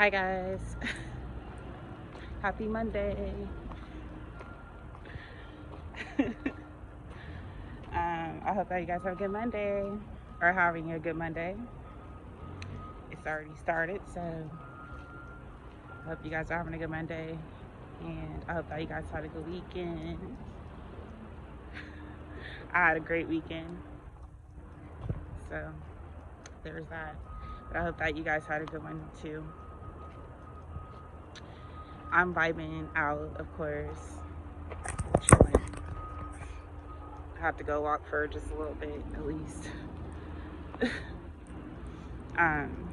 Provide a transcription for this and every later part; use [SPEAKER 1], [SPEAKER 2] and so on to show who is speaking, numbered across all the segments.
[SPEAKER 1] Hi guys. Happy Monday. I hope that you guys have a good Monday or having a good Monday. It's already started, so I hope you guys are having a good Monday, and I hope that you guys had a good weekend. I had a great weekend, so there's that. But I hope that you guys had a good one too. I'm vibing out, of course, chilling. I have to go walk for just a little bit at least. um,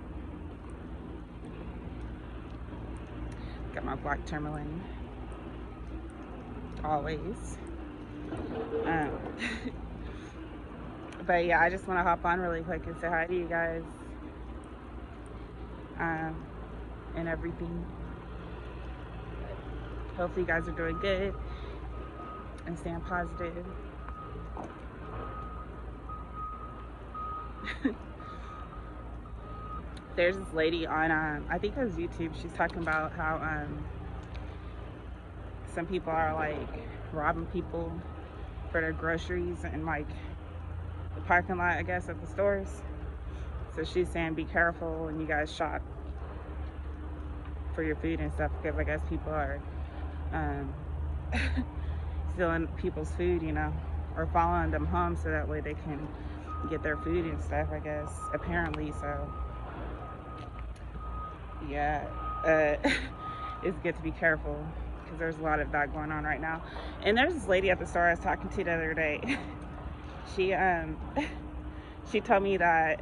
[SPEAKER 1] Got my black tourmaline always. Um, but yeah, I just want to hop on really quick and say hi to you guys um, and everything. Hopefully, you guys are doing good and staying positive. There's this lady on, I think it was YouTube. She's talking about how some people are like robbing people for their groceries and like the parking lot, I guess, at the stores. So she's saying be careful when you guys shop for your food and stuff, because I guess people are um, stealing people's food, or following them home so that way they can get their food and stuff, I guess, apparently. So yeah, it's good to be careful because there's a lot of that going on right now. And there's this lady at the store I was talking to the other day. she she told me that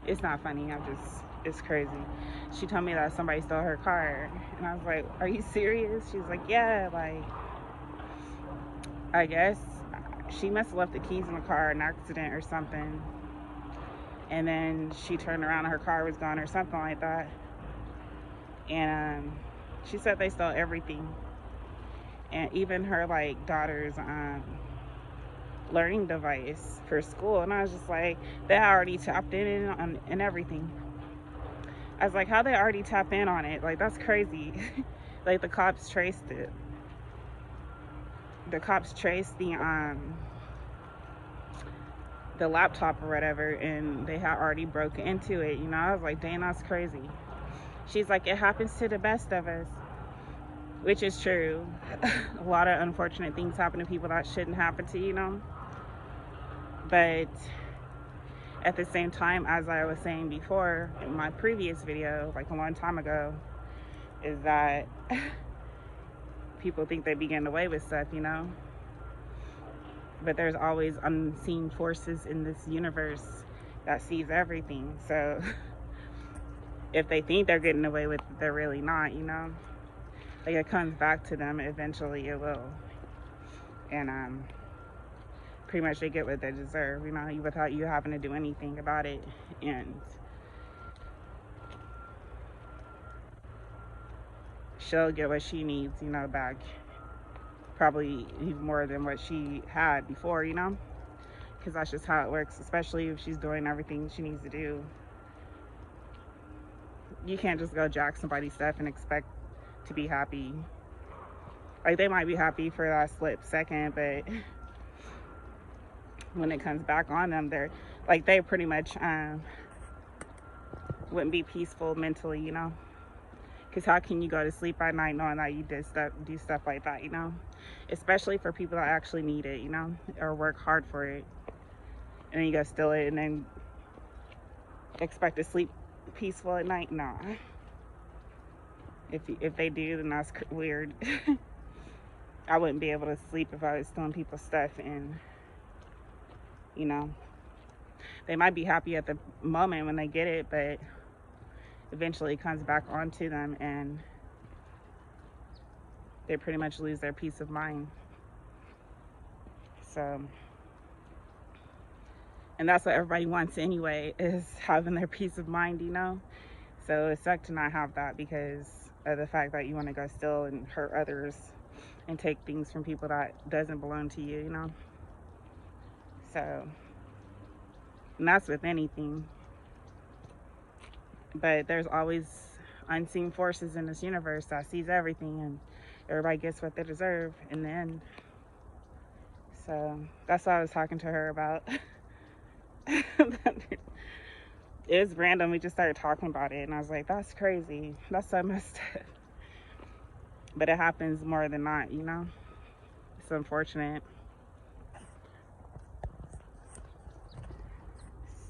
[SPEAKER 1] it's not funny, it's crazy. She told me that somebody stole her car, and I was like, are you serious? She's like, yeah, like I guess she must have left the keys in the car in an accident or something, and then she turned around and her car was gone or something like that. And she said they stole everything, and even her like daughter's learning device for school. And I was just like, they already tapped in on and everything. I was like, how they already tap in on it? Like, that's crazy. Like, the cops traced it. The cops traced the laptop or whatever, and they had already broken into it. I was like, dang, that's crazy. She's like, it happens to the best of us, which is true. A lot of unfortunate things happen to people that shouldn't happen to. But at the same time, as I was saying before in my previous video, like a long time ago, is that people think they be getting away with stuff, but there's always unseen forces in this universe that sees everything. So if they think they're getting away with it, they're really not. Like, it comes back to them eventually. It will. And pretty much they get what they deserve, without you having to do anything about it. And she'll get what she needs, back, probably even more than what she had before, because that's just how it works, especially if she's doing everything she needs to do. You can't just go jack somebody's stuff and expect to be happy. Like, they might be happy for that split second, but when it comes back on them, they pretty much wouldn't be peaceful mentally, because how can you go to sleep at night knowing that you do stuff like that, especially for people that actually need it, or work hard for it, and then you go steal it and then expect to sleep peaceful at night? Nah. If they do, then that's weird. I wouldn't be able to sleep if I was stealing people's stuff. And they might be happy at the moment when they get it, but eventually it comes back onto them and they pretty much lose their peace of mind. So, and that's what everybody wants anyway, is having their peace of mind, so it sucks to not have that because of the fact that you want to go steal and hurt others and take things from people that doesn't belong to you, so, and that's with anything. But there's always unseen forces in this universe that sees everything, and everybody gets what they deserve in the end. So that's what I was talking to her about. It was random. We just started talking about it, and I was like, that's crazy. That's so messed up. But it happens more than not, you know? It's unfortunate.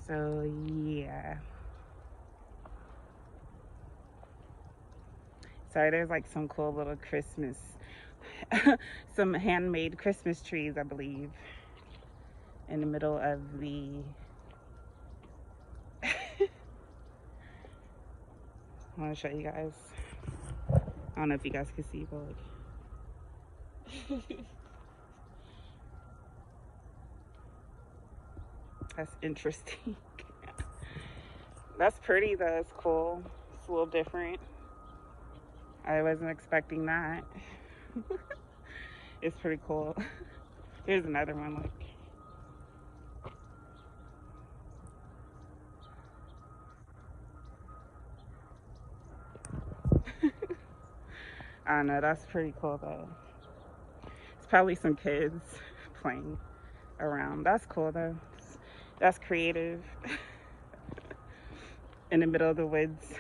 [SPEAKER 1] So, yeah. Sorry, there's like some cool little Christmas, some handmade Christmas trees, I believe, in the middle of the I want to show you guys. I don't know if you guys can see, but like that's interesting. That's pretty though. It's cool. It's a little different. I wasn't expecting that. It's pretty cool. Here's another one. Like, I don't know. That's pretty cool though. It's probably some kids playing around. That's cool though. That's creative. In the middle of the woods.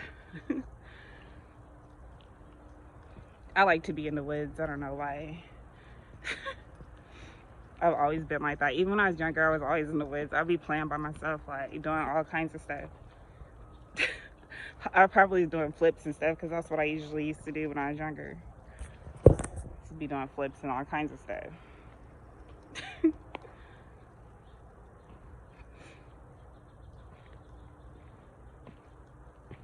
[SPEAKER 1] I like to be in the woods. I don't know why. I've always been like that. Even when I was younger, I was always in the woods. I'd be playing by myself, like doing all kinds of stuff. I probably was doing flips and stuff because that's what I usually used to do when I was younger. To be doing flips and all kinds of stuff.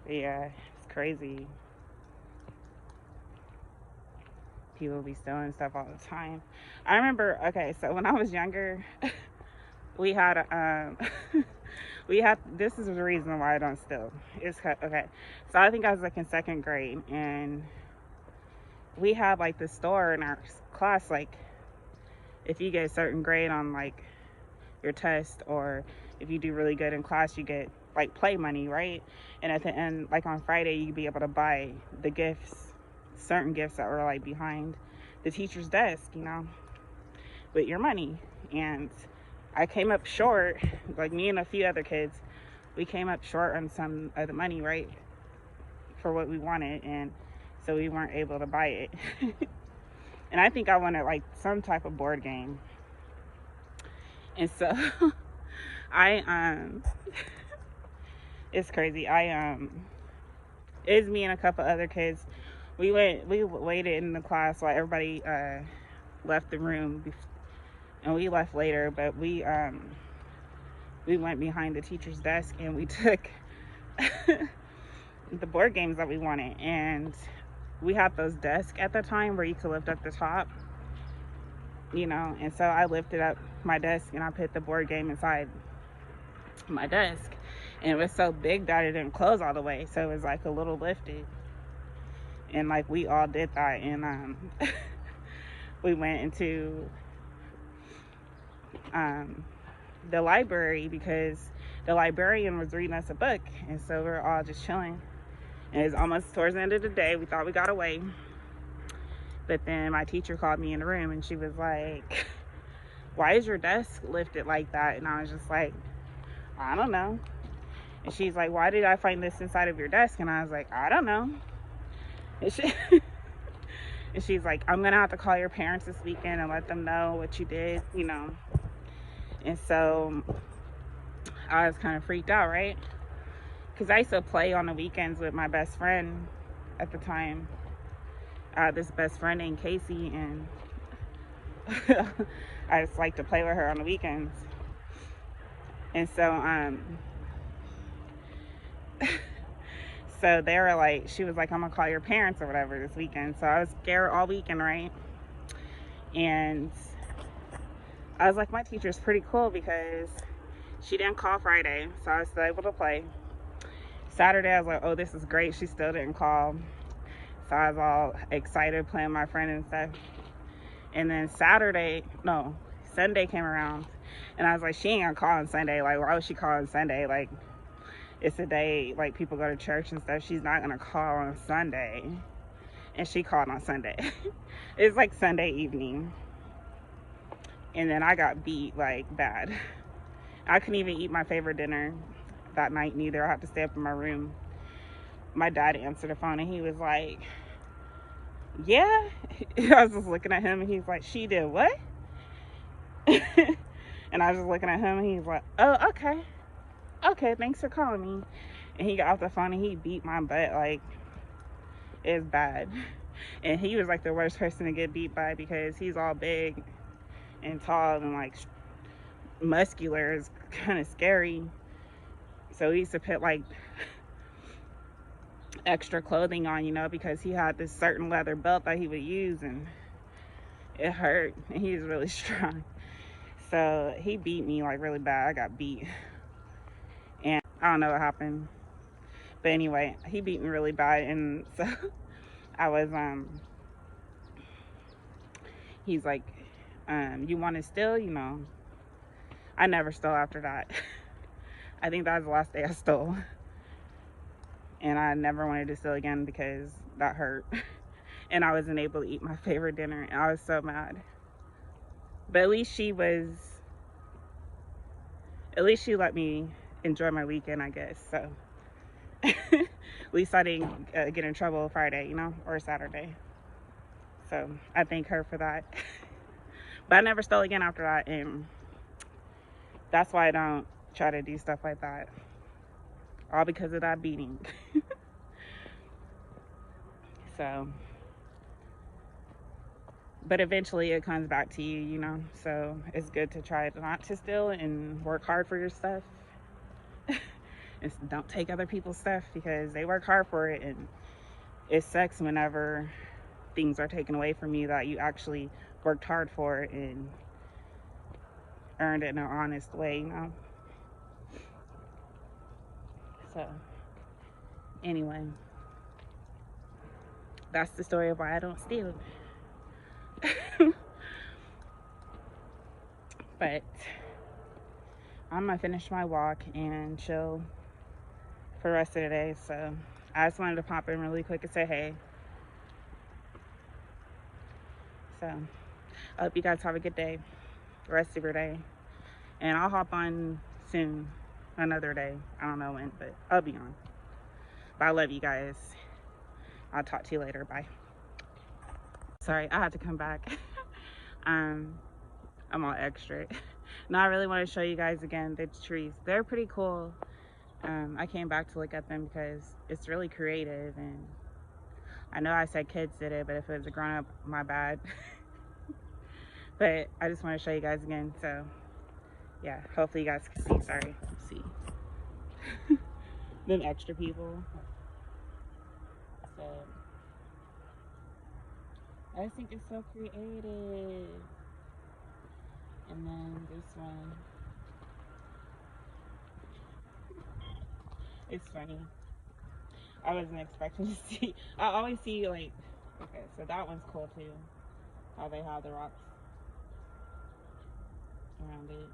[SPEAKER 1] Yeah, it's crazy. People be stealing stuff all the time. I remember, okay, so when I was younger, we had this is the reason why I don't steal. It's okay. So I think I was like in second grade, and we had like the store in our class, like if you get a certain grade on like your test, or if you do really good in class, you get like play money, right? And at the end, like on Friday, you'd be able to buy the gifts, certain gifts that were like behind the teacher's desk, you know, with your money. And I came up short, like me and a few other kids, we came up short on some of the money, right, for what we wanted, and so we weren't able to buy it. And I think I wanted like some type of board game. And so it's crazy. It's me and a couple other kids. We waited in the class while everybody left the room, and we left later, but we went behind the teacher's desk and we took the board games that we wanted. And we had those desks at the time where you could lift up the top, you know, and so I lifted up my desk and I put the board game inside my desk, and it was so big that it didn't close all the way, so it was like a little lifted. And like we all did that, and we went into the library because the librarian was reading us a book, and so we're all just chilling. And it was almost towards the end of the day. We thought we got away, but then my teacher called me in the room and she was like, why is your desk lifted like that? And I was just like, I don't know. And she's like, why did I find this inside of your desk? And I was like, I don't know. And she's like, I'm gonna have to call your parents this weekend and let them know what you did, you know. And so I was kind of freaked out, right? Because I used to play on the weekends with my best friend at the time. This best friend named Casey, and I just like to play with her on the weekends. And so so they were like, she was like, I'm gonna call your parents or whatever this weekend. So I was scared all weekend, right? And I was like, my teacher's pretty cool because she didn't call Friday, so I was still able to play. Saturday, I was like, oh, this is great. She still didn't call. So I was all excited playing with my friend and stuff. And then Sunday came around, and I was like, she ain't gonna call on Sunday. Like, why would she call on Sunday? Like, it's a day like people go to church and stuff. She's not gonna call on Sunday, and she called on Sunday. It's like Sunday evening, and then I got beat like bad. I couldn't even eat my favorite dinner that night neither. I had to stay up in my room. My dad answered the phone and he was like, yeah. I was just looking at him and he's like, she did what? And I was just looking at him and he's like, oh, okay, thanks for calling me. And he got off the phone and he beat my butt. Like, it's bad. And he was like the worst person to get beat by because he's all big and tall and like muscular. Is kind of scary. So he used to put like extra clothing on, you know, because he had this certain leather belt that he would use and it hurt, and he was really strong. So he beat me like really bad. I got beat and I don't know what happened, but anyway, he beat me really bad. And so I was he's like, you want to steal? You know, I never stole after that. I think that was the last day I stole, and I never wanted to steal again because that hurt. And I wasn't able to eat my favorite dinner, and I was so mad. But at least she let me enjoy my weekend, I guess. So at least I didn't get in trouble Friday, you know, or Saturday. So I thank her for that. But I never stole again after that, and that's why I don't try to do stuff like that. All because of that beating. So, but eventually it comes back to you, you know. So it's good to try not to steal and work hard for your stuff. And don't take other people's stuff because they work hard for it, and it sucks whenever things are taken away from you that you actually worked hard for and earned it in an honest way, you know. So anyway, that's the story of why I don't steal. But I'm gonna finish my walk and chill for the rest of the day. So I just wanted to pop in really quick and say hey. So I hope you guys have a good day, the rest of your day, and I'll hop on soon, another day. I don't know when, but I'll be on. But I love you guys. I'll talk to you later. Bye. Sorry, I had to come back. I'm all extra. Now I really want to show you guys again the trees. They're pretty cool. I came back to look at them because it's really creative, and I know I said kids did it, but if it was a grown-up, my bad. But I just want to show you guys again. So yeah, hopefully you guys can see. Sorry, see them extra people. So I just think it's so creative. And then this one, it's funny. I wasn't expecting to see. I always see like, okay, so that one's cool too. How they have the rocks around it.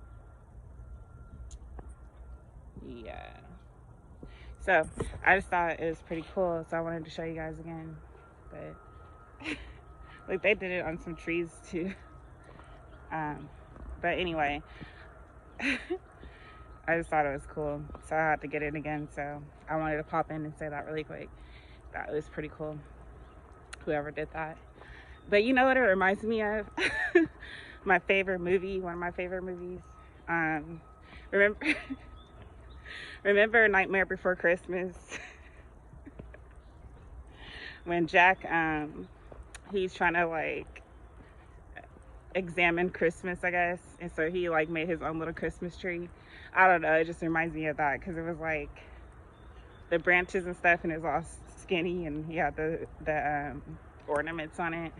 [SPEAKER 1] Yeah. So I just thought it was pretty cool, so I wanted to show you guys again. But like they did it on some trees too. But anyway, I just thought it was cool, so I had to get it again. So I wanted to pop in and say that really quick. That was pretty cool, whoever did that. But you know what it reminds me of? My favorite movie, one of my favorite movies. Remember Nightmare Before Christmas? When Jack, he's trying to like examine Christmas, I guess, and so he like made his own little Christmas tree. I don't know, it just reminds me of that because it was like the branches and stuff, and it was all skinny, and he had the ornaments on it.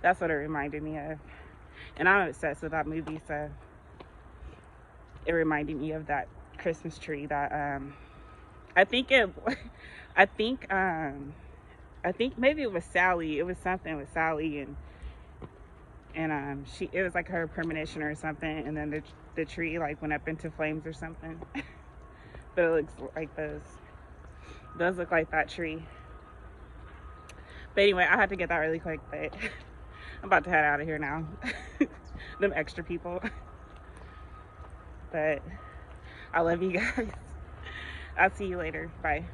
[SPEAKER 1] That's what it reminded me of, and I'm obsessed with that movie, so it reminded me of that Christmas tree that I think maybe it was Sally. It was something with Sally, and it was like her premonition or something, and then the tree like went up into flames or something. But it looks like those. Does look like that tree. But anyway, I had to get that really quick, but I'm about to head out of here now. Them extra people. But I love you guys. I'll see you later. Bye.